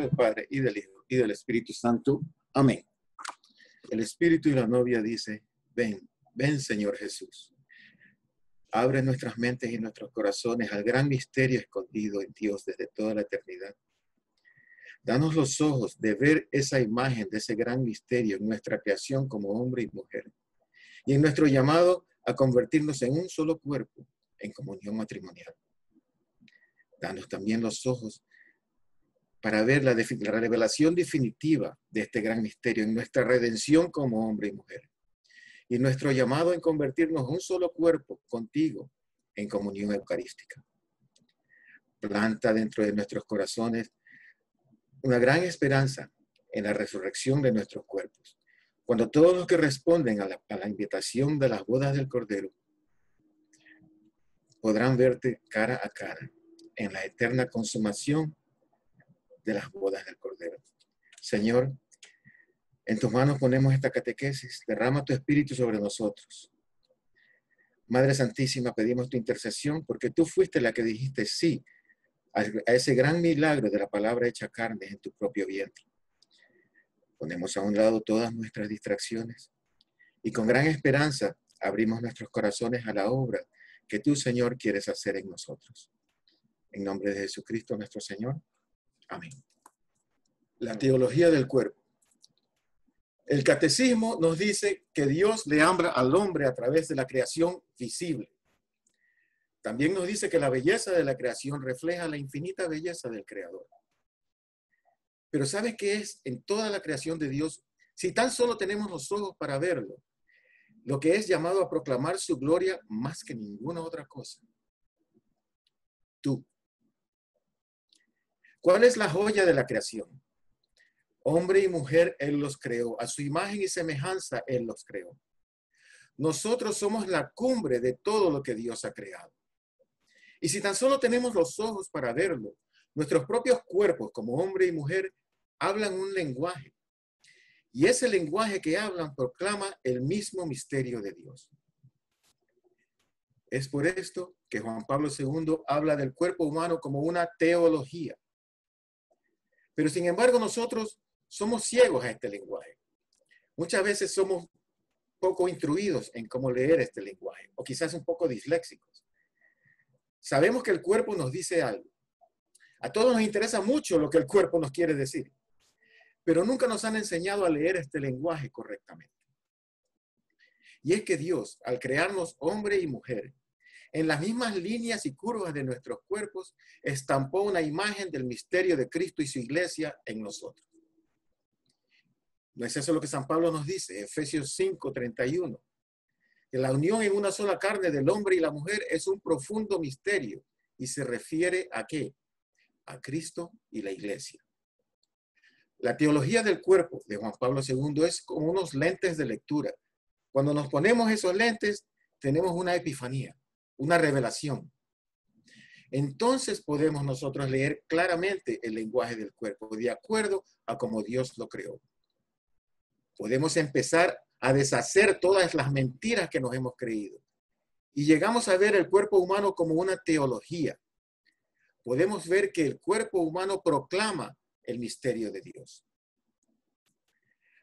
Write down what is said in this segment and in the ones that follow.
del Padre, y del Hijo, y del Espíritu Santo. Amén. El Espíritu y la novia dice, ven, ven Señor Jesús. Abre nuestras mentes y nuestros corazones al gran misterio escondido en Dios desde toda la eternidad. Danos los ojos de ver esa imagen de ese gran misterio en nuestra creación como hombre y mujer, y en nuestro llamado a convertirnos en un solo cuerpo en comunión matrimonial. Danos también los ojos para ver la revelación definitiva de este gran misterio en nuestra redención como hombre y mujer, y nuestro llamado en convertirnos en un solo cuerpo contigo en comunión eucarística. Planta dentro de nuestros corazones una gran esperanza en la resurrección de nuestros cuerpos, cuando todos los que responden a la invitación de las bodas del Cordero podrán verte cara a cara en la eterna consumación de las bodas del Cordero. Señor, en tus manos ponemos esta catequesis. Derrama tu Espíritu sobre nosotros. Madre Santísima, pedimos tu intercesión porque tú fuiste la que dijiste sí a ese gran milagro de la palabra hecha carne en tu propio vientre. Ponemos a un lado todas nuestras distracciones y con gran esperanza abrimos nuestros corazones a la obra que tú, Señor, quieres hacer en nosotros. En nombre de Jesucristo nuestro Señor. Amén. La teología del cuerpo. El catecismo nos dice que Dios le habla al hombre a través de la creación visible. También nos dice que la belleza de la creación refleja la infinita belleza del Creador. Pero ¿sabe qué es en toda la creación de Dios? Si tan solo tenemos los ojos para verlo, lo que es llamado a proclamar su gloria más que ninguna otra cosa. Tú. ¿Cuál es la joya de la creación? Hombre y mujer, Él los creó. A su imagen y semejanza, Él los creó. Nosotros somos la cumbre de todo lo que Dios ha creado. Y si tan solo tenemos los ojos para verlo, nuestros propios cuerpos como hombre y mujer hablan un lenguaje. Y ese lenguaje que hablan proclama el mismo misterio de Dios. Es por esto que Juan Pablo II habla del cuerpo humano como una teología. Pero sin embargo nosotros somos ciegos a este lenguaje. Muchas veces somos poco instruidos en cómo leer este lenguaje, o quizás un poco disléxicos. Sabemos que el cuerpo nos dice algo. A todos nos interesa mucho lo que el cuerpo nos quiere decir, pero nunca nos han enseñado a leer este lenguaje correctamente. Y es que Dios, al crearnos hombre y mujer, en las mismas líneas y curvas de nuestros cuerpos, estampó una imagen del misterio de Cristo y su iglesia en nosotros. ¿No es eso lo que San Pablo nos dice? Efesios 5:31. Que la unión en una sola carne del hombre y la mujer es un profundo misterio y se refiere ¿a qué? A Cristo y la iglesia. La teología del cuerpo de Juan Pablo II es como unos lentes de lectura. Cuando nos ponemos esos lentes, tenemos una epifanía, una revelación. Entonces podemos nosotros leer claramente el lenguaje del cuerpo de acuerdo a cómo Dios lo creó. Podemos empezar a deshacer todas las mentiras que nos hemos creído. Y llegamos a ver el cuerpo humano como una teología. Podemos ver que el cuerpo humano proclama el misterio de Dios.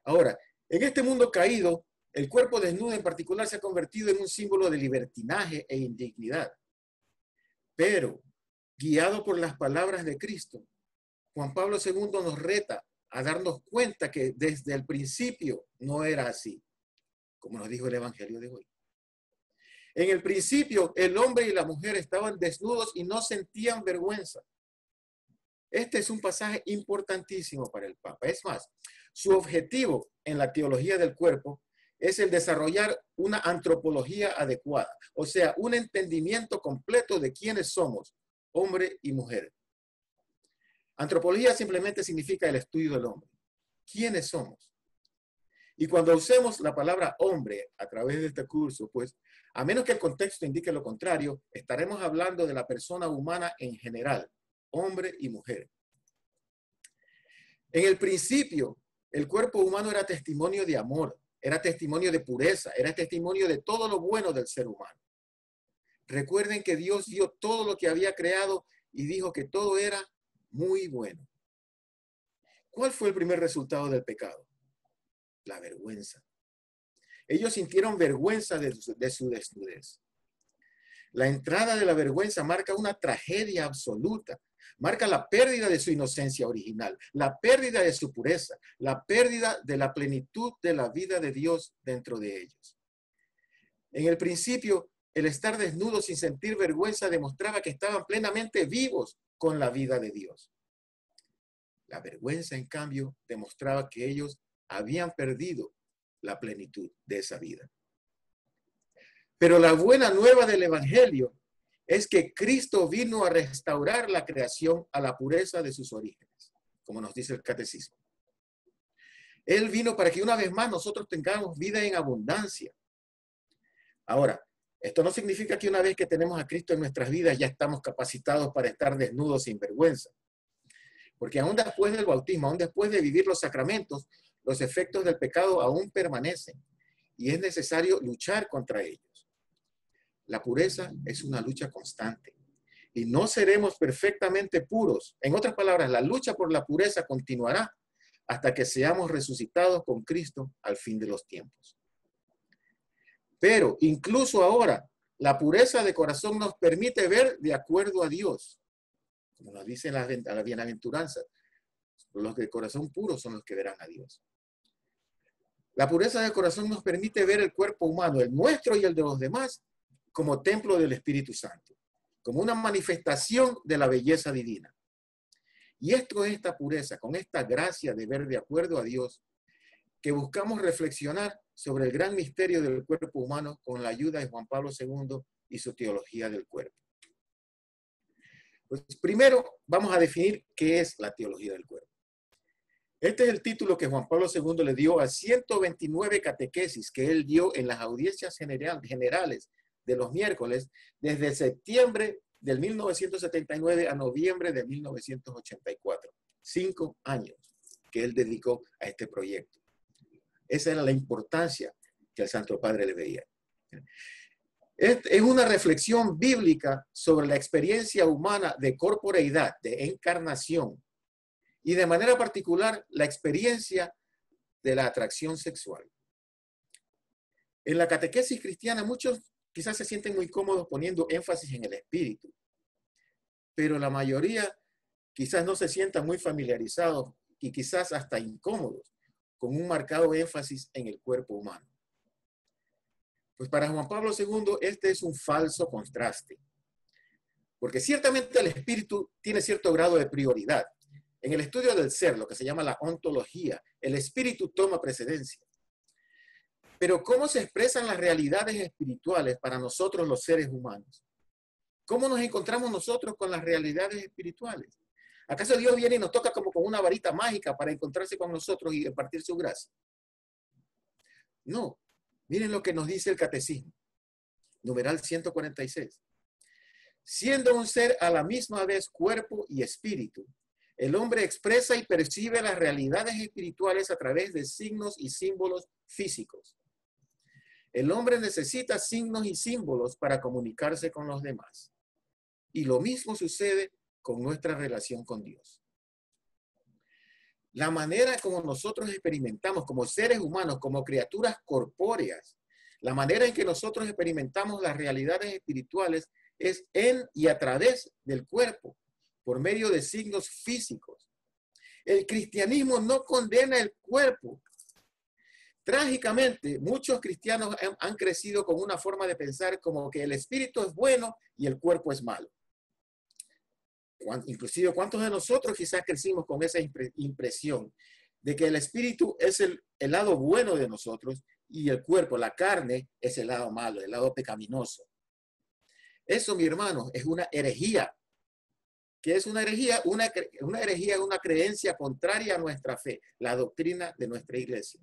Ahora, en este mundo caído, el cuerpo desnudo en particular se ha convertido en un símbolo de libertinaje e indignidad. Pero, guiado por las palabras de Cristo, Juan Pablo II nos reta a darnos cuenta que desde el principio no era así, como nos dijo el Evangelio de hoy. En el principio, el hombre y la mujer estaban desnudos y no sentían vergüenza. Este es un pasaje importantísimo para el Papa. Es más, su objetivo en la teología del cuerpo es el desarrollar una antropología adecuada, o sea, un entendimiento completo de quiénes somos, hombre y mujer. Antropología simplemente significa el estudio del hombre. ¿Quiénes somos? Y cuando usemos la palabra hombre a través de este curso, pues, a menos que el contexto indique lo contrario, estaremos hablando de la persona humana en general, hombre y mujer. En el principio, el cuerpo humano era testimonio de amor, era testimonio de pureza, era testimonio de todo lo bueno del ser humano. Recuerden que Dios dio todo lo que había creado y dijo que todo era muy bueno. ¿Cuál fue el primer resultado del pecado? La vergüenza. Ellos sintieron vergüenza de su desnudez. La entrada de la vergüenza marca una tragedia absoluta. Marca la pérdida de su inocencia original, la pérdida de su pureza, la pérdida de la plenitud de la vida de Dios dentro de ellos. En el principio, el estar desnudo sin sentir vergüenza demostraba que estaban plenamente vivos con la vida de Dios. La vergüenza, en cambio, demostraba que ellos habían perdido la plenitud de esa vida. Pero la buena nueva del Evangelio es que Cristo vino a restaurar la creación a la pureza de sus orígenes, como nos dice el catecismo. Él vino para que una vez más nosotros tengamos vida en abundancia. Ahora, esto no significa que una vez que tenemos a Cristo en nuestras vidas ya estamos capacitados para estar desnudos sin vergüenza. Porque aún después del bautismo, aún después de vivir los sacramentos, los efectos del pecado aún permanecen y es necesario luchar contra ellos. La pureza es una lucha constante y no seremos perfectamente puros. En otras palabras, la lucha por la pureza continuará hasta que seamos resucitados con Cristo al fin de los tiempos. Pero incluso ahora, la pureza de corazón nos permite ver de acuerdo a Dios. Como nos dicen las bienaventuranzas, los de corazón puro son los que verán a Dios. La pureza de corazón nos permite ver el cuerpo humano, el nuestro y el de los demás, como templo del Espíritu Santo, como una manifestación de la belleza divina. Y esto es esta pureza, con esta gracia de ver de acuerdo a Dios, que buscamos reflexionar sobre el gran misterio del cuerpo humano con la ayuda de Juan Pablo II y su teología del cuerpo. Pues primero vamos a definir qué es la teología del cuerpo. Este es el título que Juan Pablo II le dio a 129 catequesis que él dio en las audiencias generales de los miércoles desde septiembre del 1979 a noviembre de 1984. 5 años que él dedicó a este proyecto. Esa era la importancia que el Santo Padre le veía. Es una reflexión bíblica sobre la experiencia humana de corporeidad, de encarnación, y de manera particular la experiencia de la atracción sexual. En la catequesis cristiana muchos quizás se sienten muy cómodos poniendo énfasis en el espíritu, pero la mayoría quizás no se sientan muy familiarizados y quizás hasta incómodos con un marcado énfasis en el cuerpo humano. Pues para Juan Pablo II este es un falso contraste, porque ciertamente el espíritu tiene cierto grado de prioridad. En el estudio del ser, lo que se llama la ontología, el espíritu toma precedencia. Pero ¿cómo se expresan las realidades espirituales para nosotros los seres humanos? ¿Cómo nos encontramos nosotros con las realidades espirituales? ¿Acaso Dios viene y nos toca como con una varita mágica para encontrarse con nosotros y impartir su gracia? No. Miren lo que nos dice el catecismo. Numeral 146. Siendo un ser a la misma vez cuerpo y espíritu, el hombre expresa y percibe las realidades espirituales a través de signos y símbolos físicos. El hombre necesita signos y símbolos para comunicarse con los demás. Y lo mismo sucede con nuestra relación con Dios. La manera como nosotros experimentamos como seres humanos, como criaturas corpóreas, la manera en que nosotros experimentamos las realidades espirituales es en y a través del cuerpo, por medio de signos físicos. El cristianismo no condena el cuerpo. Trágicamente, muchos cristianos han crecido con una forma de pensar como que el espíritu es bueno y el cuerpo es malo. Inclusive, ¿cuántos de nosotros quizás crecimos con esa impresión de que el espíritu es el lado bueno de nosotros y el cuerpo, la carne, es el lado malo, el lado pecaminoso? Eso, mi hermano, es una herejía. ¿Qué es una herejía? Una herejía es una creencia contraria a nuestra fe, la doctrina de nuestra iglesia.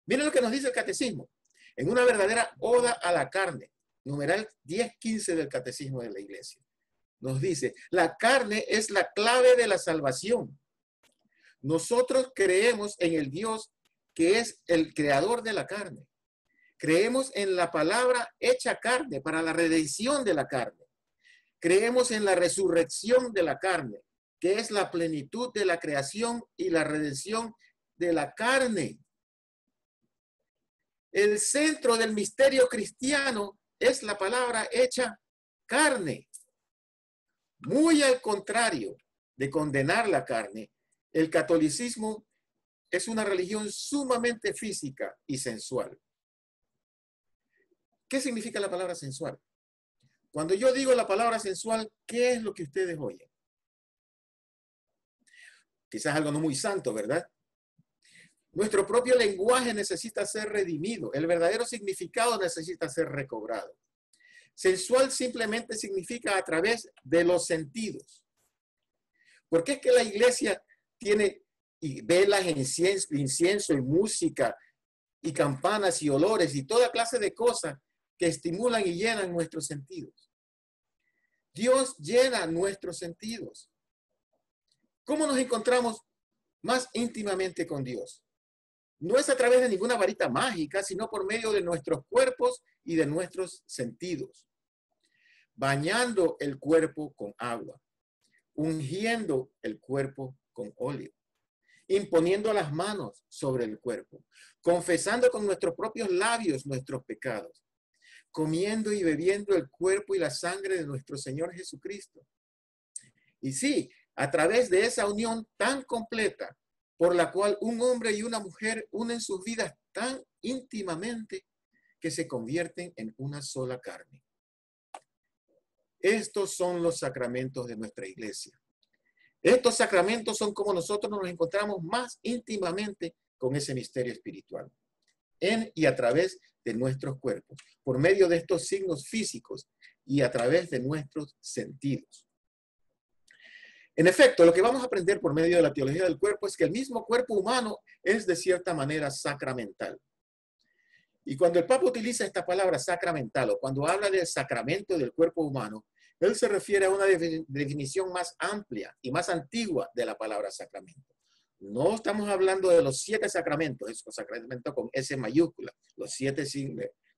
Miren lo que nos dice el catecismo. En una verdadera oda a la carne, numeral 10-15 del catecismo de la iglesia, nos dice, la carne es la clave de la salvación. Nosotros creemos en el Dios que es el creador de la carne. Creemos en la palabra hecha carne para la redención de la carne. Creemos en la resurrección de la carne, que es la plenitud de la creación y la redención de la carne. El centro del misterio cristiano es la palabra hecha carne. Muy al contrario de condenar la carne, el catolicismo es una religión sumamente física y sensual. ¿Qué significa la palabra sensual? Cuando yo digo la palabra sensual, ¿qué es lo que ustedes oyen? Quizás algo no muy santo, ¿verdad? Nuestro propio lenguaje necesita ser redimido. El verdadero significado necesita ser recobrado. Sensual simplemente significa a través de los sentidos. ¿Por qué es que la iglesia tiene velas, incienso y música y campanas y olores y toda clase de cosas que estimulan y llenan nuestros sentidos? Dios llena nuestros sentidos. ¿Cómo nos encontramos más íntimamente con Dios? No es a través de ninguna varita mágica, sino por medio de nuestros cuerpos y de nuestros sentidos. Bañando el cuerpo con agua, ungiendo el cuerpo con óleo, imponiendo las manos sobre el cuerpo, confesando con nuestros propios labios nuestros pecados, comiendo y bebiendo el cuerpo y la sangre de nuestro Señor Jesucristo. Y sí, a través de esa unión tan completa, por la cual un hombre y una mujer unen sus vidas tan íntimamente que se convierten en una sola carne. Estos son los sacramentos de nuestra iglesia. Estos sacramentos son como nosotros nos encontramos más íntimamente con ese misterio espiritual, en y a través de nuestros cuerpos, por medio de estos signos físicos y a través de nuestros sentidos. En efecto, lo que vamos a aprender por medio de la teología del cuerpo es que el mismo cuerpo humano es de cierta manera sacramental. Y cuando el Papa utiliza esta palabra sacramental o cuando habla del sacramento del cuerpo humano, él se refiere a una definición más amplia y más antigua de la palabra sacramento. No estamos hablando de los 7 sacramentos, esos sacramentos con S mayúscula, los 7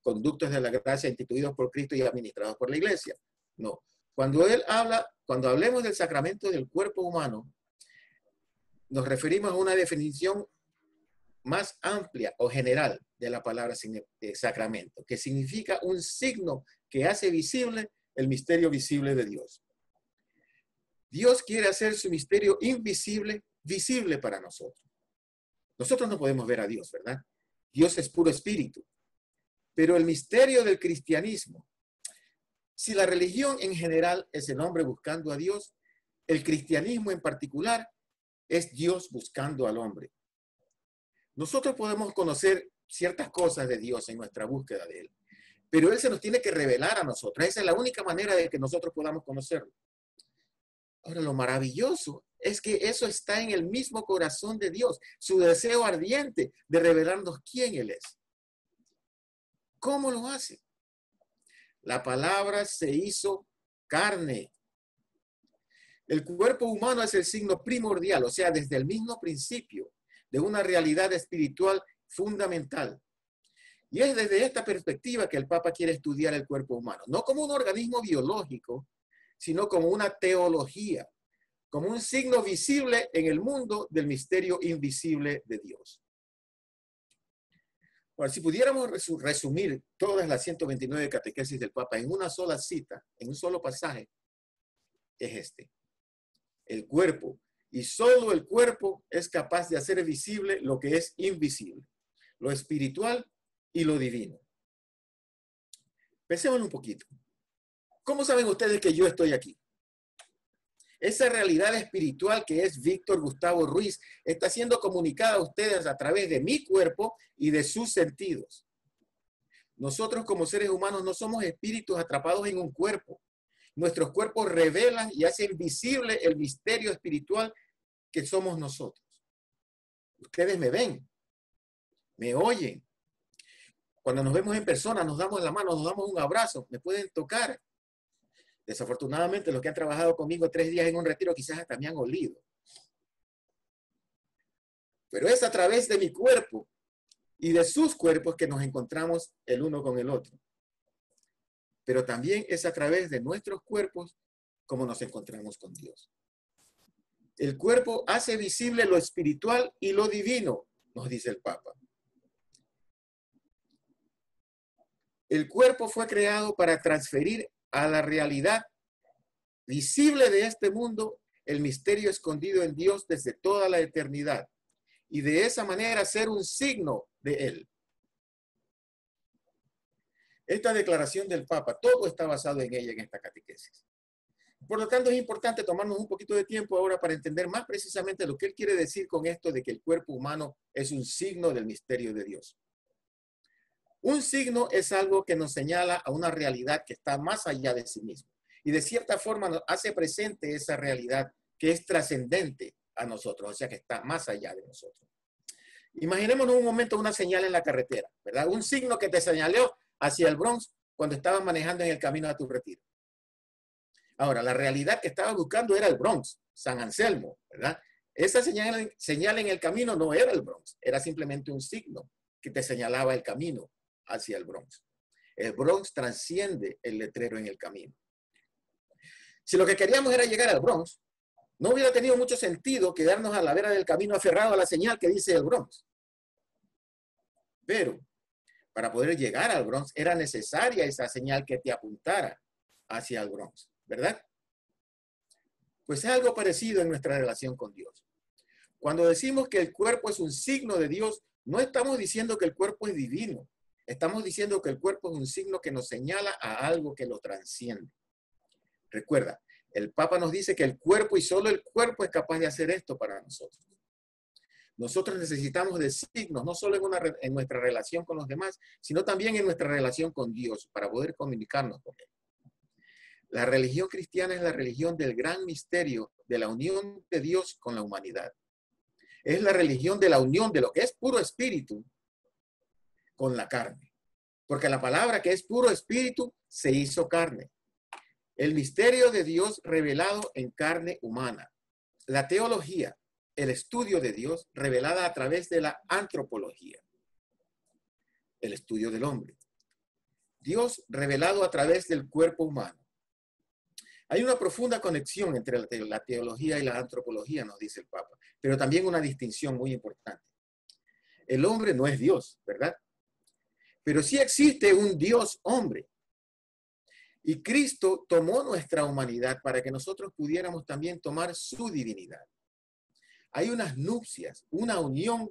conductos de la gracia instituidos por Cristo y administrados por la Iglesia. No. Cuando hablemos del sacramento del cuerpo humano, nos referimos a una definición más amplia o general de la palabra sacramento, que significa un signo que hace visible el misterio visible de Dios. Dios quiere hacer su misterio invisible, visible para nosotros. Nosotros no podemos ver a Dios, ¿verdad? Dios es puro espíritu. Pero el misterio del cristianismo, si la religión en general es el hombre buscando a Dios, el cristianismo en particular es Dios buscando al hombre. Nosotros podemos conocer ciertas cosas de Dios en nuestra búsqueda de Él, pero Él se nos tiene que revelar a nosotros. Esa es la única manera de que nosotros podamos conocerlo. Ahora, lo maravilloso es que eso está en el mismo corazón de Dios, su deseo ardiente de revelarnos quién Él es. ¿Cómo lo hace? La palabra se hizo carne. El cuerpo humano es el signo primordial, o sea, desde el mismo principio, de una realidad espiritual fundamental. Y es desde esta perspectiva que el Papa quiere estudiar el cuerpo humano, no como un organismo biológico, sino como una teología, como un signo visible en el mundo del misterio invisible de Dios. Bueno, si pudiéramos resumir todas las 129 catequesis del Papa en una sola cita, en un solo pasaje, es este. El cuerpo, y solo el cuerpo es capaz de hacer visible lo que es invisible, lo espiritual y lo divino. Pensemos un poquito. ¿Cómo saben ustedes que yo estoy aquí? Esa realidad espiritual que es Víctor Gustavo Ruiz está siendo comunicada a ustedes a través de mi cuerpo y de sus sentidos. Nosotros como seres humanos no somos espíritus atrapados en un cuerpo. Nuestros cuerpos revelan y hacen visible el misterio espiritual que somos nosotros. Ustedes me ven, me oyen. Cuando nos vemos en persona, nos damos la mano, nos damos un abrazo, me pueden tocar. Desafortunadamente, los que han trabajado conmigo 3 días en un retiro quizás hasta me han olido. Pero es a través de mi cuerpo y de sus cuerpos que nos encontramos el uno con el otro. Pero también es a través de nuestros cuerpos como nos encontramos con Dios. El cuerpo hace visible lo espiritual y lo divino, nos dice el Papa. El cuerpo fue creado para transferir a la realidad visible de este mundo el misterio escondido en Dios desde toda la eternidad y de esa manera ser un signo de Él. Esta declaración del Papa, todo está basado en ella, en esta catequesis. Por lo tanto, es importante tomarnos un poquito de tiempo ahora para entender más precisamente lo que él quiere decir con esto de que el cuerpo humano es un signo del misterio de Dios. Un signo es algo que nos señala a una realidad que está más allá de sí mismo y de cierta forma nos hace presente esa realidad que es trascendente a nosotros, o sea que está más allá de nosotros. Imaginémonos un momento una señal en la carretera, ¿verdad? Un signo que te señaló hacia el Bronx cuando estabas manejando en el camino a tu retiro. Ahora, la realidad que estaba buscando era el Bronx, San Anselmo, ¿verdad? Esa señal en el camino no era el Bronx, era simplemente un signo que te señalaba el camino hacia el Bronx. El Bronx trasciende el letrero en el camino. Si lo que queríamos era llegar al Bronx, no hubiera tenido mucho sentido quedarnos a la vera del camino aferrado a la señal que dice el Bronx. Pero para poder llegar al Bronx era necesaria esa señal que te apuntara hacia el Bronx, ¿verdad? Pues es algo parecido en nuestra relación con Dios. Cuando decimos que el cuerpo es un signo de Dios, no estamos diciendo que el cuerpo es divino. Estamos diciendo que el cuerpo es un signo que nos señala a algo que lo transciende. Recuerda, el Papa nos dice que el cuerpo y solo el cuerpo es capaz de hacer esto para nosotros. Nosotros necesitamos de signos, no solo en nuestra relación con los demás, sino también en nuestra relación con Dios para poder comunicarnos con Él. La religión cristiana es la religión del gran misterio de la unión de Dios con la humanidad. Es la religión de la unión de lo que es puro espíritu con la carne. Porque la palabra que es puro espíritu se hizo carne. El misterio de Dios revelado en carne humana. La teología, el estudio de Dios revelada a través de la antropología. El estudio del hombre. Dios revelado a través del cuerpo humano. Hay una profunda conexión entre la teología y la antropología, nos dice el Papa, pero también una distinción muy importante. El hombre no es Dios, ¿verdad? Pero sí existe un Dios hombre. Y Cristo tomó nuestra humanidad para que nosotros pudiéramos también tomar su divinidad. Hay unas nupcias, una unión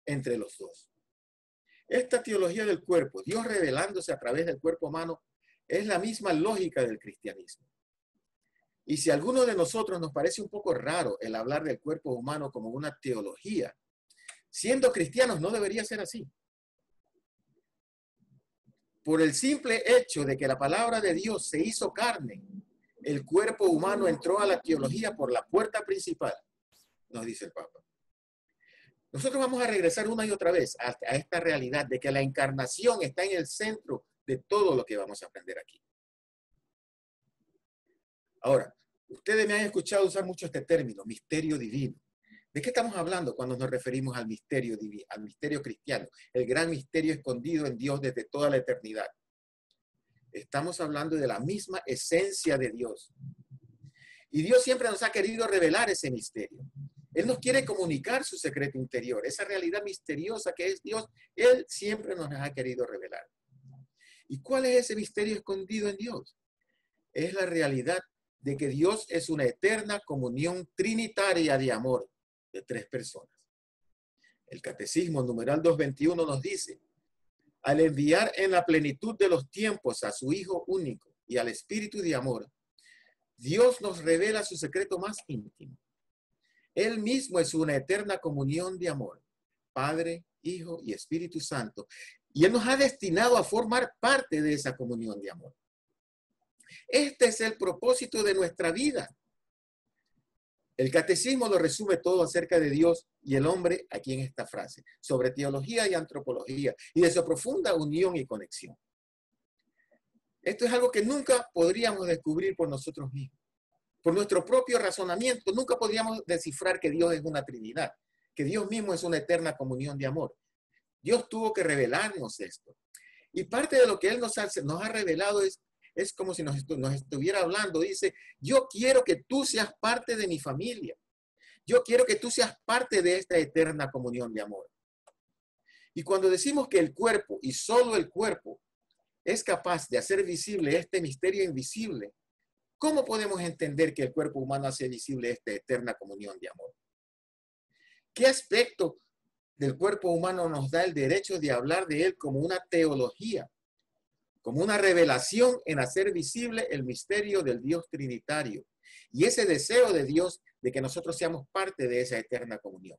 entre los dos. Esta teología del cuerpo, Dios revelándose a través del cuerpo humano, es la misma lógica del cristianismo. Y si a alguno de nosotros nos parece un poco raro el hablar del cuerpo humano como una teología, siendo cristianos no debería ser así. Por el simple hecho de que la palabra de Dios se hizo carne, el cuerpo humano entró a la teología por la puerta principal, nos dice el Papa. Nosotros vamos a regresar una y otra vez a esta realidad de que la encarnación está en el centro de todo lo que vamos a aprender aquí. Ahora, ustedes me han escuchado usar mucho este término, misterio divino. ¿De qué estamos hablando cuando nos referimos al misterio divino, al misterio cristiano? El gran misterio escondido en Dios desde toda la eternidad. Estamos hablando de la misma esencia de Dios. Y Dios siempre nos ha querido revelar ese misterio. Él nos quiere comunicar su secreto interior, esa realidad misteriosa que es Dios. Él siempre nos ha querido revelar. ¿Y cuál es ese misterio escondido en Dios? Es la realidad de que Dios es una eterna comunión trinitaria de amor de tres personas. El Catecismo, numeral 221, nos dice: al enviar en la plenitud de los tiempos a su Hijo único y al Espíritu de amor, Dios nos revela su secreto más íntimo. Él mismo es una eterna comunión de amor, Padre, Hijo y Espíritu Santo, y Él nos ha destinado a formar parte de esa comunión de amor. Este es el propósito de nuestra vida. El Catecismo lo resume todo acerca de Dios y el hombre aquí en esta frase, sobre teología y antropología, y de su profunda unión y conexión. Esto es algo que nunca podríamos descubrir por nosotros mismos. Por nuestro propio razonamiento, nunca podríamos descifrar que Dios es una Trinidad, que Dios mismo es una eterna comunión de amor. Dios tuvo que revelarnos esto. Y parte de lo que Él nos ha revelado es es como si nos estuviera hablando. Dice, yo quiero que tú seas parte de mi familia. Yo quiero que tú seas parte de esta eterna comunión de amor. Y cuando decimos que el cuerpo y solo el cuerpo es capaz de hacer visible este misterio invisible, ¿cómo podemos entender que el cuerpo humano hace visible esta eterna comunión de amor? ¿Qué aspecto del cuerpo humano nos da el derecho de hablar de él como una teología, como una revelación en hacer visible el misterio del Dios trinitario y ese deseo de Dios de que nosotros seamos parte de esa eterna comunión?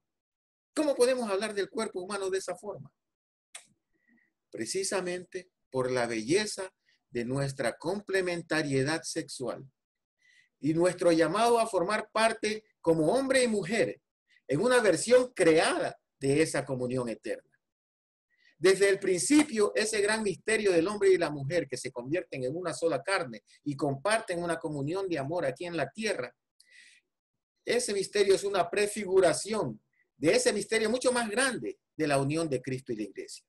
¿Cómo podemos hablar del cuerpo humano de esa forma? Precisamente por la belleza de nuestra complementariedad sexual y nuestro llamado a formar parte como hombre y mujer en una versión creada de esa comunión eterna. Desde el principio, ese gran misterio del hombre y la mujer que se convierten en una sola carne y comparten una comunión de amor aquí en la tierra, ese misterio es una prefiguración de ese misterio mucho más grande de la unión de Cristo y la iglesia.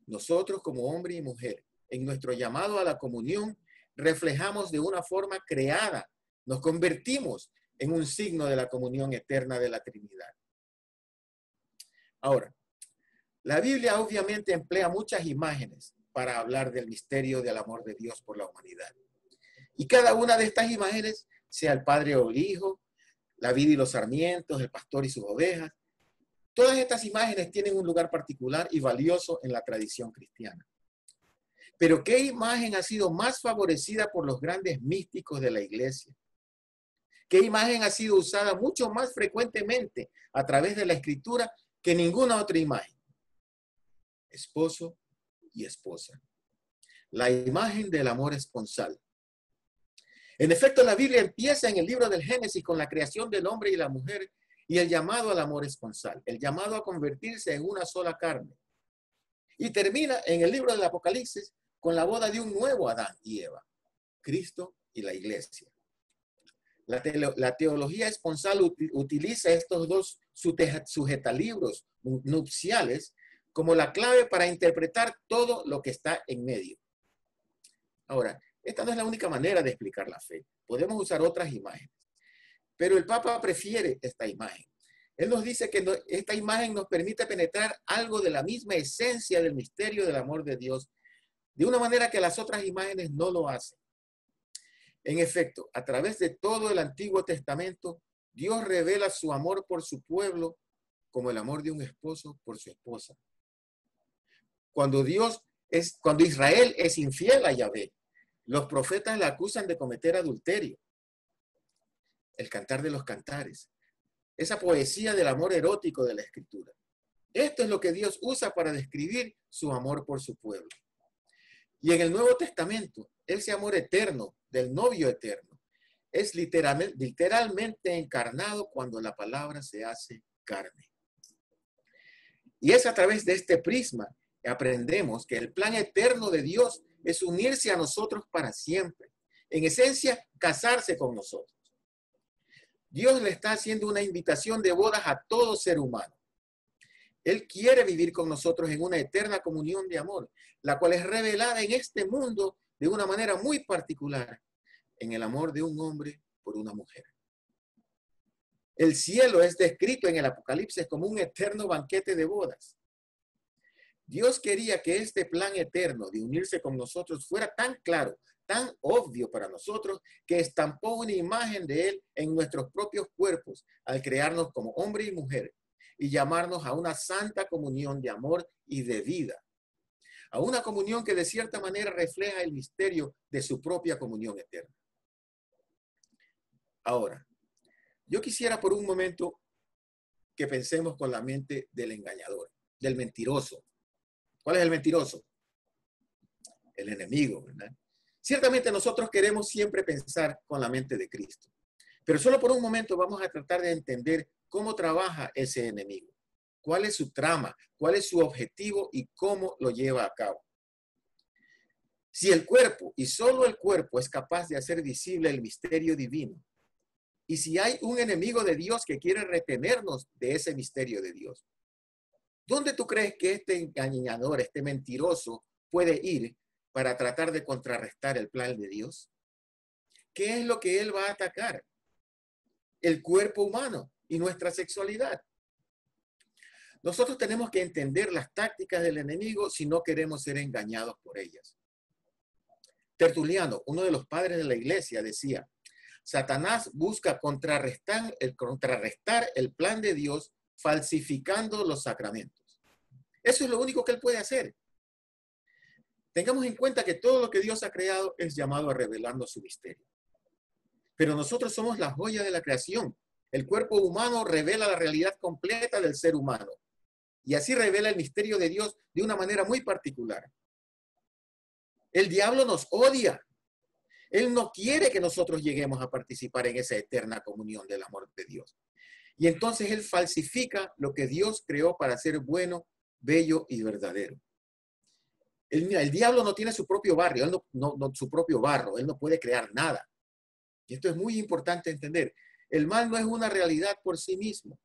Nosotros como hombre y mujer, en nuestro llamado a la comunión, reflejamos de una forma creada, nos convertimos en un signo de la comunión eterna de la Trinidad. Ahora, la Biblia obviamente emplea muchas imágenes para hablar del misterio del amor de Dios por la humanidad. Y cada una de estas imágenes, sea el padre o el hijo, la vid y los sarmientos, el pastor y sus ovejas, todas estas imágenes tienen un lugar particular y valioso en la tradición cristiana. Pero ¿qué imagen ha sido más favorecida por los grandes místicos de la iglesia? ¿Qué imagen ha sido usada mucho más frecuentemente a través de la escritura que ninguna otra imagen? Esposo y esposa. La imagen del amor esponsal. En efecto, la Biblia empieza en el libro del Génesis con la creación del hombre y la mujer y el llamado al amor esponsal, el llamado a convertirse en una sola carne. Y termina en el libro del Apocalipsis con la boda de un nuevo Adán y Eva, Cristo y la iglesia. La teología esponsal utiliza estos dos sujetalibros nupciales como la clave para interpretar todo lo que está en medio. Ahora, esta no es la única manera de explicar la fe. Podemos usar otras imágenes. Pero el Papa prefiere esta imagen. Él nos dice que esta imagen nos permite penetrar algo de la misma esencia del misterio del amor de Dios, de una manera que las otras imágenes no lo hacen. En efecto, a través de todo el Antiguo Testamento, Dios revela su amor por su pueblo como el amor de un esposo por su esposa. Cuando Israel es infiel a Yahvé, los profetas la acusan de cometer adulterio. El Cantar de los Cantares, esa poesía del amor erótico de la Escritura. Esto es lo que Dios usa para describir su amor por su pueblo. Y en el Nuevo Testamento, ese amor eterno del novio eterno es literalmente encarnado cuando la palabra se hace carne. Y es a través de este prisma que aprendemos que el plan eterno de Dios es unirse a nosotros para siempre. En esencia, casarse con nosotros. Dios le está haciendo una invitación de bodas a todo ser humano. Él quiere vivir con nosotros en una eterna comunión de amor, la cual es revelada en este mundo de una manera muy particular, en el amor de un hombre por una mujer. El cielo es descrito en el Apocalipsis como un eterno banquete de bodas. Dios quería que este plan eterno de unirse con nosotros fuera tan claro, tan obvio para nosotros, que estampó una imagen de Él en nuestros propios cuerpos al crearnos como hombre y mujer y llamarnos a una santa comunión de amor y de vida. A una comunión que de cierta manera refleja el misterio de su propia comunión eterna. Ahora, yo quisiera por un momento que pensemos con la mente del engañador, del mentiroso. ¿Cuál es el mentiroso? El enemigo, ¿verdad? Ciertamente nosotros queremos siempre pensar con la mente de Cristo, pero solo por un momento vamos a tratar de entender cómo trabaja ese enemigo, cuál es su trama, cuál es su objetivo y cómo lo lleva a cabo. Si el cuerpo y solo el cuerpo es capaz de hacer visible el misterio divino, y si hay un enemigo de Dios que quiere retenernos de ese misterio de Dios, ¿dónde tú crees que este engañador, este mentiroso puede ir para tratar de contrarrestar el plan de Dios? ¿Qué es lo que él va a atacar? El cuerpo humano y nuestra sexualidad. Nosotros tenemos que entender las tácticas del enemigo si no queremos ser engañados por ellas. Tertuliano, uno de los padres de la iglesia, decía: Satanás busca contrarrestar el plan de Dios falsificando los sacramentos. Eso es lo único que él puede hacer. Tengamos en cuenta que todo lo que Dios ha creado es llamado a revelarnos su misterio. Pero nosotros somos la joya de la creación. El cuerpo humano revela la realidad completa del ser humano. Y así revela el misterio de Dios de una manera muy particular. El diablo nos odia. Él no quiere que nosotros lleguemos a participar en esa eterna comunión del amor de Dios. Y entonces él falsifica lo que Dios creó para ser bueno, bello y verdadero. El diablo no tiene su propio barrio, él no su propio barro, él no puede crear nada. Y esto es muy importante entender. El mal no es una realidad por sí mismo.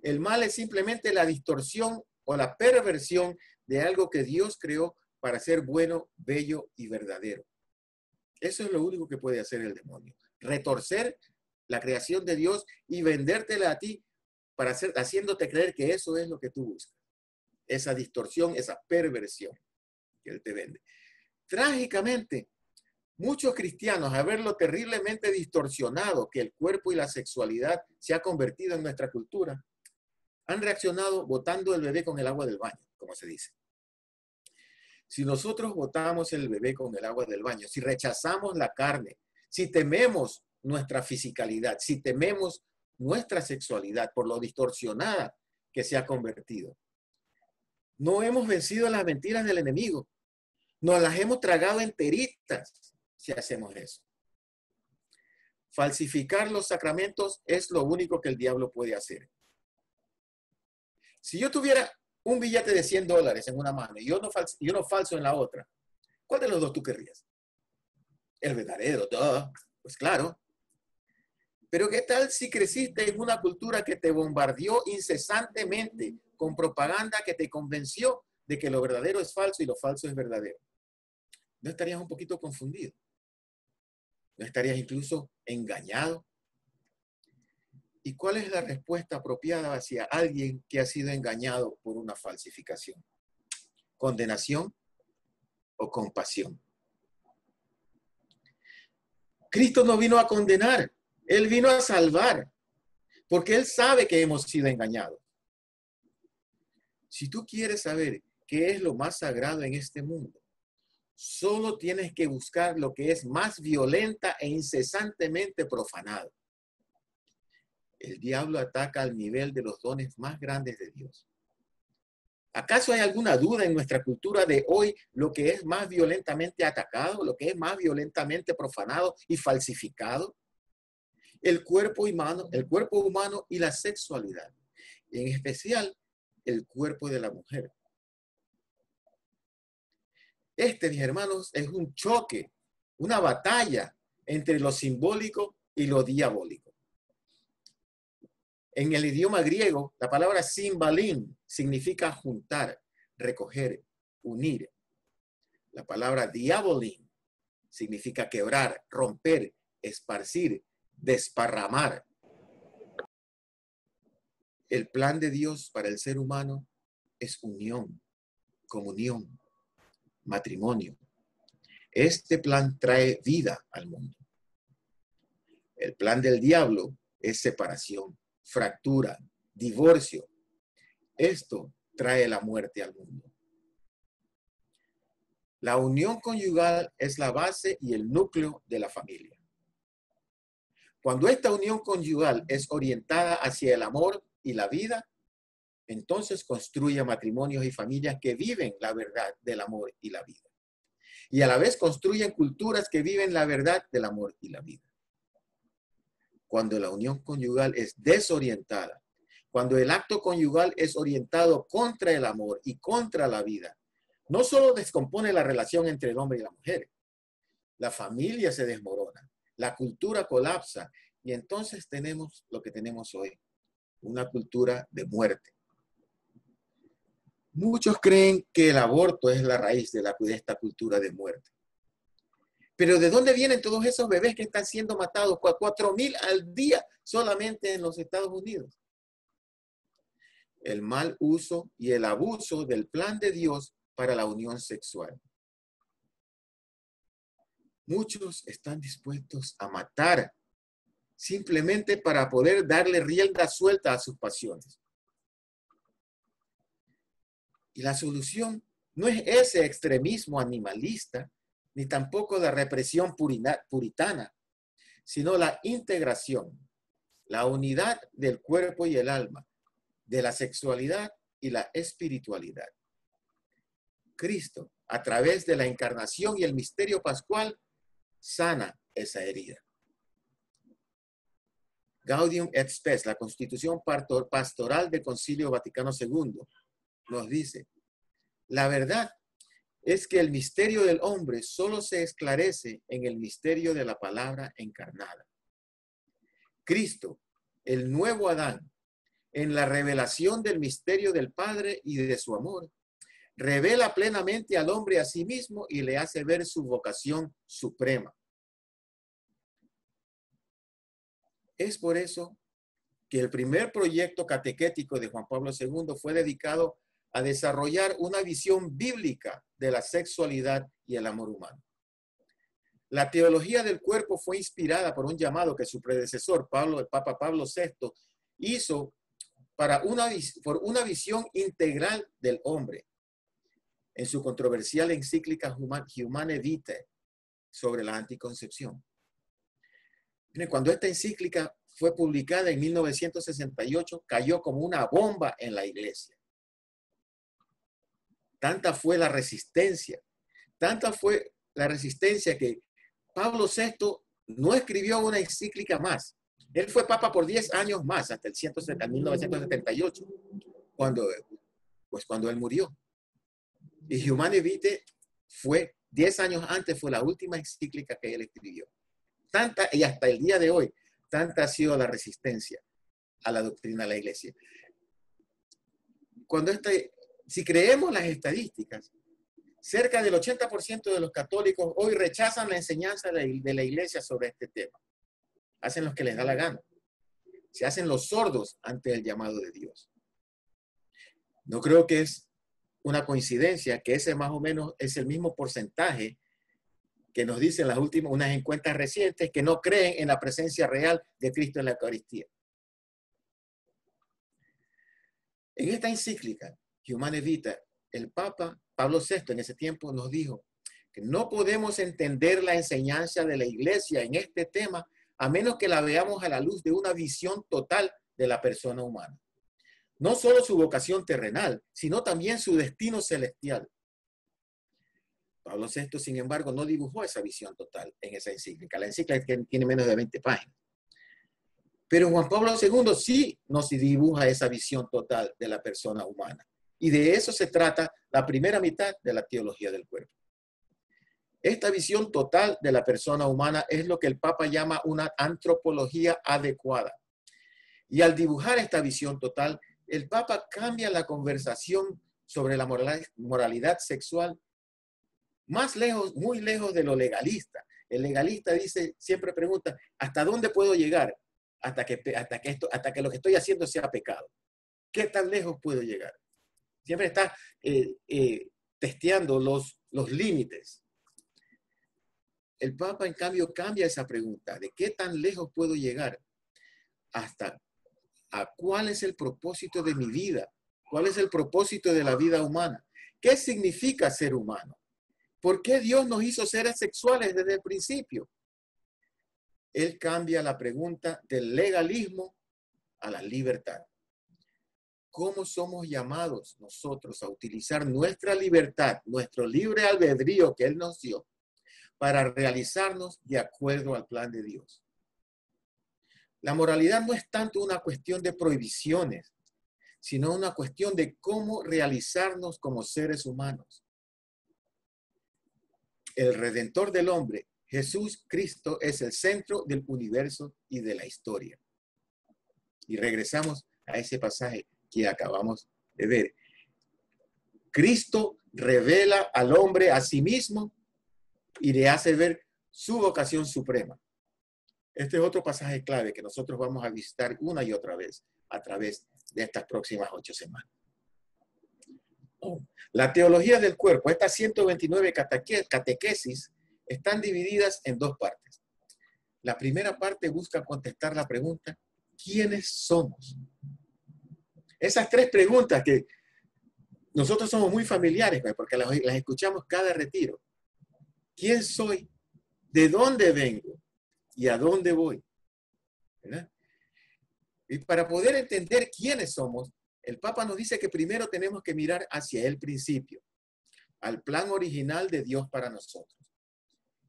El mal es simplemente la distorsión o la perversión de algo que Dios creó para ser bueno, bello y verdadero. Eso es lo único que puede hacer el demonio. Retorcer la creación de Dios y vendértela a ti haciéndote creer que eso es lo que tú buscas. Esa distorsión, esa perversión que él te vende. Trágicamente, muchos cristianos, al ver lo terriblemente distorsionado que el cuerpo y la sexualidad se ha convertido en nuestra cultura, han reaccionado botando el bebé con el agua del baño, como se dice. Si nosotros botamos el bebé con el agua del baño, si rechazamos la carne, si tememos nuestra fisicalidad, si tememos nuestra sexualidad por lo distorsionada que se ha convertido, no hemos vencido las mentiras del enemigo. Nos las hemos tragado enteritas si hacemos eso. Falsificar los sacramentos es lo único que el diablo puede hacer. Si yo tuviera un billete de $100 en una mano y uno falso en la otra, ¿cuál de los dos tú querrías? El verdadero, pues claro. Pero ¿qué tal si creciste en una cultura que te bombardeó incesantemente con propaganda que te convenció de que lo verdadero es falso y lo falso es verdadero? ¿No estarías un poquito confundido? ¿No estarías incluso engañado? ¿Y cuál es la respuesta apropiada hacia alguien que ha sido engañado por una falsificación? ¿Condenación o compasión? Cristo no vino a condenar, Él vino a salvar, porque Él sabe que hemos sido engañados. Si tú quieres saber qué es lo más sagrado en este mundo, solo tienes que buscar lo que es más violenta e incesantemente profanado. El diablo ataca al nivel de los dones más grandes de Dios. ¿Acaso hay alguna duda en nuestra cultura de hoy lo que es más violentamente atacado, lo que es más violentamente profanado y falsificado? El cuerpo humano y la sexualidad, en especial el cuerpo de la mujer. Mis hermanos, es un choque, una batalla entre lo simbólico y lo diabólico. En el idioma griego, la palabra simbalín significa juntar, recoger, unir. La palabra diabolín significa quebrar, romper, esparcir, desparramar. El plan de Dios para el ser humano es unión, comunión, matrimonio. Este plan trae vida al mundo. El plan del diablo es separación, fractura, divorcio. Esto trae la muerte al mundo. La unión conyugal es la base y el núcleo de la familia. Cuando esta unión conyugal es orientada hacia el amor y la vida, entonces construye matrimonios y familias que viven la verdad del amor y la vida. Y a la vez construyen culturas que viven la verdad del amor y la vida. Cuando la unión conyugal es desorientada, cuando el acto conyugal es orientado contra el amor y contra la vida, no solo descompone la relación entre el hombre y la mujer, la familia se desmorona, la cultura colapsa y entonces tenemos lo que tenemos hoy, una cultura de muerte. Muchos creen que el aborto es la raíz de esta cultura de muerte. Pero ¿de dónde vienen todos esos bebés que están siendo matados? 4,000 al día solamente en los Estados Unidos. El mal uso y el abuso del plan de Dios para la unión sexual. Muchos están dispuestos a matar simplemente para poder darle rienda suelta a sus pasiones. Y la solución no es ese extremismo animalista, ni tampoco la represión puritana, sino la integración, la unidad del cuerpo y el alma, de la sexualidad y la espiritualidad. Cristo, a través de la encarnación y el misterio pascual, sana esa herida. Gaudium et Spes, la Constitución Pastoral del Concilio Vaticano II, nos dice: la verdad es que el misterio del hombre solo se esclarece en el misterio de la palabra encarnada. Cristo, el nuevo Adán, en la revelación del misterio del Padre y de su amor, revela plenamente al hombre a sí mismo y le hace ver su vocación suprema. Es por eso que el primer proyecto catequético de Juan Pablo II fue dedicado a desarrollar una visión bíblica de la sexualidad y el amor humano. La teología del cuerpo fue inspirada por un llamado que su predecesor, el Papa Pablo VI, hizo por una visión integral del hombre en su controversial encíclica Humane Vitae sobre la anticoncepción. Cuando esta encíclica fue publicada en 1968, cayó como una bomba en la iglesia. Tanta fue la resistencia que Pablo VI no escribió una encíclica más. Él fue papa por 10 años más, hasta el 1978, cuando él murió. Y Humane Vitae fue 10 años antes, fue la última encíclica que él escribió. Y hasta el día de hoy, tanta ha sido la resistencia a la doctrina de la iglesia. Si creemos las estadísticas, cerca del 80% de los católicos hoy rechazan la enseñanza de la iglesia sobre este tema. Hacen lo que les da la gana. Se hacen los sordos ante el llamado de Dios. No creo que es una coincidencia que ese más o menos es el mismo porcentaje que nos dicen unas encuestas recientes que no creen en la presencia real de Cristo en la Eucaristía. En esta encíclica, Humane Vitae, el Papa Pablo VI en ese tiempo nos dijo que no podemos entender la enseñanza de la Iglesia en este tema a menos que la veamos a la luz de una visión total de la persona humana. No solo su vocación terrenal, sino también su destino celestial. Pablo VI, sin embargo, no dibujó esa visión total en esa encíclica. La encíclica tiene menos de 20 páginas. Pero Juan Pablo II sí nos dibuja esa visión total de la persona humana. Y de eso se trata la primera mitad de la teología del cuerpo. Esta visión total de la persona humana es lo que el Papa llama una antropología adecuada. Y al dibujar esta visión total, el Papa cambia la conversación sobre la moralidad sexual muy lejos de lo legalista. El legalista siempre pregunta, ¿hasta dónde puedo llegar? Hasta que lo que estoy haciendo sea pecado. ¿Qué tan lejos puedo llegar? Siempre está testeando los límites. El Papa, en cambio, cambia esa pregunta de qué tan lejos puedo llegar hasta a cuál es el propósito de mi vida, cuál es el propósito de la vida humana, qué significa ser humano, por qué Dios nos hizo seres sexuales desde el principio. Él cambia la pregunta del legalismo a la libertad. ¿Cómo somos llamados nosotros a utilizar nuestra libertad, nuestro libre albedrío que Él nos dio, para realizarnos de acuerdo al plan de Dios? La moralidad no es tanto una cuestión de prohibiciones, sino una cuestión de cómo realizarnos como seres humanos. El Redentor del hombre, Jesús Cristo, es el centro del universo y de la historia. Y regresamos a ese pasaje que acabamos de ver. Cristo revela al hombre a sí mismo y le hace ver su vocación suprema. Este es otro pasaje clave que nosotros vamos a visitar una y otra vez a través de estas próximas 8 semanas. La teología del cuerpo, estas 129 catequesis, están divididas en 2 partes. La primera parte busca contestar la pregunta, ¿quiénes somos? Esas 3 preguntas que nosotros somos muy familiares, porque las escuchamos cada retiro. ¿Quién soy? ¿De dónde vengo? ¿Y a dónde voy? ¿Verdad? Y para poder entender quiénes somos, el Papa nos dice que primero tenemos que mirar hacia el principio, al plan original de Dios para nosotros.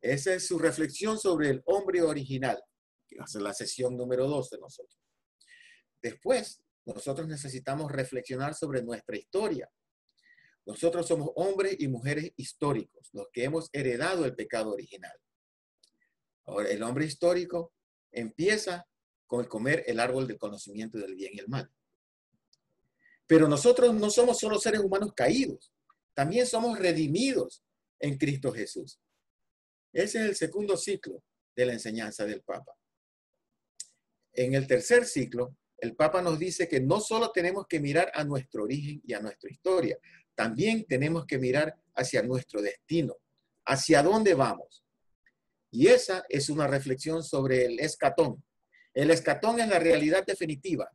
Esa es su reflexión sobre el hombre original, que va a ser la sesión número 2 de nosotros. Después, nosotros necesitamos reflexionar sobre nuestra historia. Nosotros somos hombres y mujeres históricos, los que hemos heredado el pecado original. Ahora, el hombre histórico empieza con el comer el árbol del conocimiento del bien y el mal. Pero nosotros no somos solo seres humanos caídos, también somos redimidos en Cristo Jesús. Ese es el segundo ciclo de la enseñanza del Papa. En el tercer ciclo, el Papa nos dice que no solo tenemos que mirar a nuestro origen y a nuestra historia, también tenemos que mirar hacia nuestro destino, hacia dónde vamos. Y esa es una reflexión sobre el escatón. El escatón es la realidad definitiva,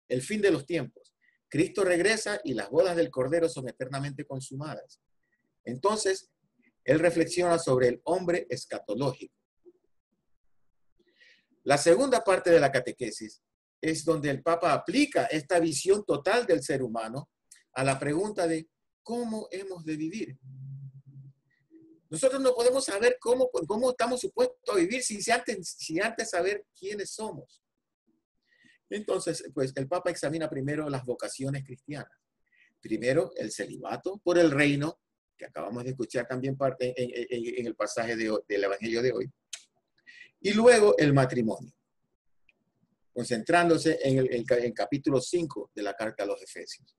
el fin de los tiempos. Cristo regresa y las bodas del Cordero son eternamente consumadas. Entonces, él reflexiona sobre el hombre escatológico. La segunda parte de la catequesis es donde el Papa aplica esta visión total del ser humano a la pregunta de ¿cómo hemos de vivir? Nosotros no podemos saber cómo estamos supuestos a vivir sin antes saber quiénes somos. Entonces, pues el Papa examina primero las vocaciones cristianas. Primero, el celibato por el reino, que acabamos de escuchar también en el pasaje del Evangelio de hoy. Y luego el matrimonio, concentrándose en el capítulo 5 de la carta a los Efesios.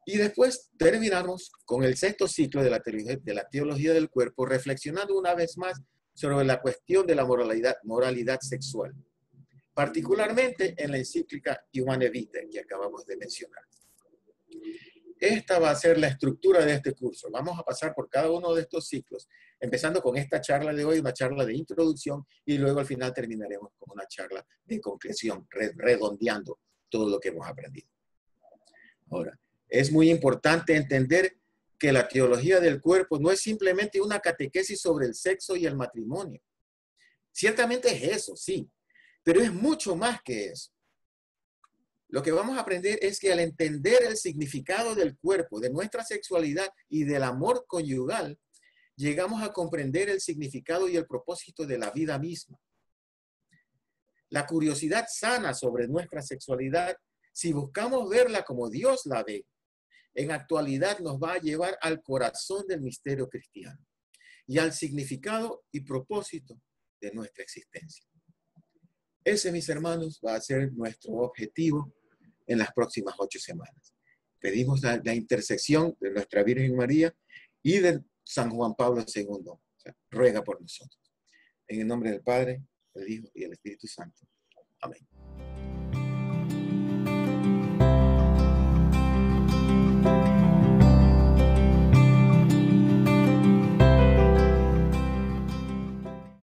Y después terminamos con el sexto ciclo de la teología del cuerpo, reflexionando una vez más sobre la cuestión de la moralidad sexual, particularmente en la encíclica Humanae Vitae que acabamos de mencionar. Esta va a ser la estructura de este curso. Vamos a pasar por cada uno de estos ciclos, empezando con esta charla de hoy, una charla de introducción, y luego al final terminaremos con una charla de conclusión, redondeando todo lo que hemos aprendido. Ahora, es muy importante entender que la teología del cuerpo no es simplemente una catequesis sobre el sexo y el matrimonio. Ciertamente es eso, sí, pero es mucho más que eso. Lo que vamos a aprender es que al entender el significado del cuerpo, de nuestra sexualidad y del amor conyugal, llegamos a comprender el significado y el propósito de la vida misma. La curiosidad sana sobre nuestra sexualidad, si buscamos verla como Dios la ve, en actualidad nos va a llevar al corazón del misterio cristiano y al significado y propósito de nuestra existencia. Ese, mis hermanos, va a ser nuestro objetivo en las próximas 8 semanas. Pedimos la intersección de nuestra Virgen María y de San Juan Pablo II. O sea, ruega por nosotros. En el nombre del Padre, del Hijo y del Espíritu Santo. Amén.